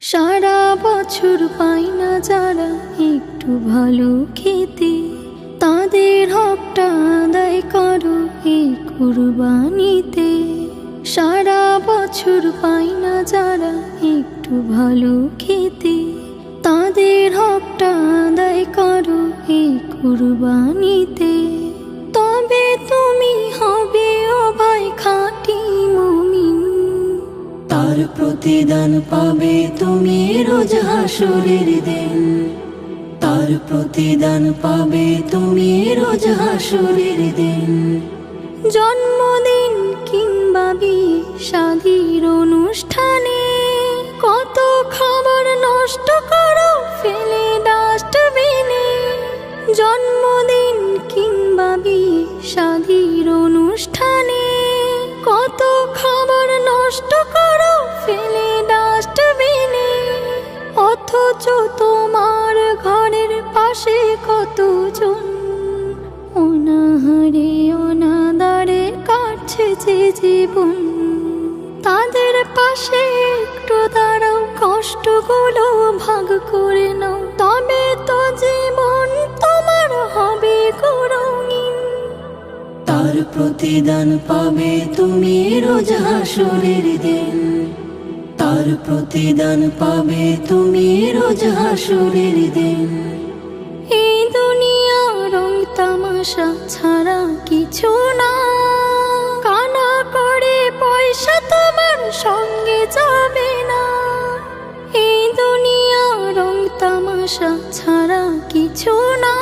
সারা বছর পায় না যারা একটু ভালো খেতে, তাদের হকটা আদায় করো এই কুরবানিতে। সারা বছর পায় না যারা একটু ভালো খেতে, তাদের হকটা আদায় করো এই কুরবানিতে। তবে তুমি হবে ও ভাই খাঁটি মুমিন, তার প্রতিদান পাবে তুমি রোজ হাসরের দিন। তার প্রতিদান পাবে তুমি রোজ হাসরের দিন। জন্মদিন কিংবা বিয়ে শাদীর অনুষ্ঠানে কত খাবার নষ্ট করো ফেলে ডাস্টবিনে। জন্মদিন কিংবা বিয়ে শাদীর অনুষ্ঠানে কত খাবার নষ্ট করো ফেলে ডাস্টবিনে। অথচ তোমার ঘরের পাশে কতজন অনাহারে অনাদারে কাটছে যে জীবন। তাদের পাশে একটু দাঁড়াও, কষ্টগুলো ভাগ করে নাও, তবে তো জীবন তোমার হবে রঙিন। তার প্রতিদান পাবে তুমি রোজ হাসরের দিন। তার প্রতিদান পাবে তুমি রোজ হাসরের দিন। এই দুনিয়া রং তামাশা ছাড়া কিছু না, কানা করে পয়সা তোমার সঙ্গে যাবে না। এই দুনিয়া রং তামাশা ছাড়া কিছু না,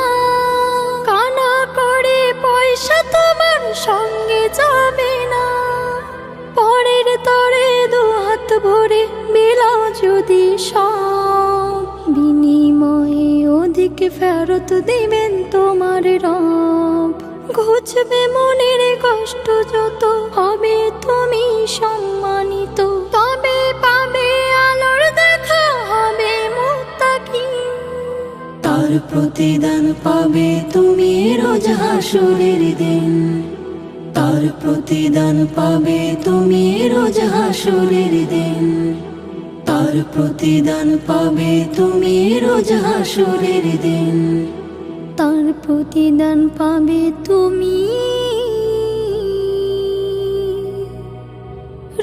কানা করে পয়সা তোমার সঙ্গে যাবে না। পরের তরে দুহাত ভরে বিলাও যদি সব, বিনিময়ে অধিক ফেরত দিবেন তোমার রব। ঘুচবে মনের কষ্ট যত, হবে তুমি সম্মানিত, তবে পাবে আলোর দেখা, হবে মুত্তাকিন। তার প্রতিদান পাবে তুমি রোজ হাসরের দিন। তার প্রতিদান পাবে তুমি রোজ হাসরের দিন। তার প্রতিদান পাবে তুমি রোজ হাসরের দিন। তার প্রতিদান পাবে তুমি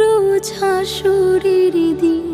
রোজ হাসরের দিন।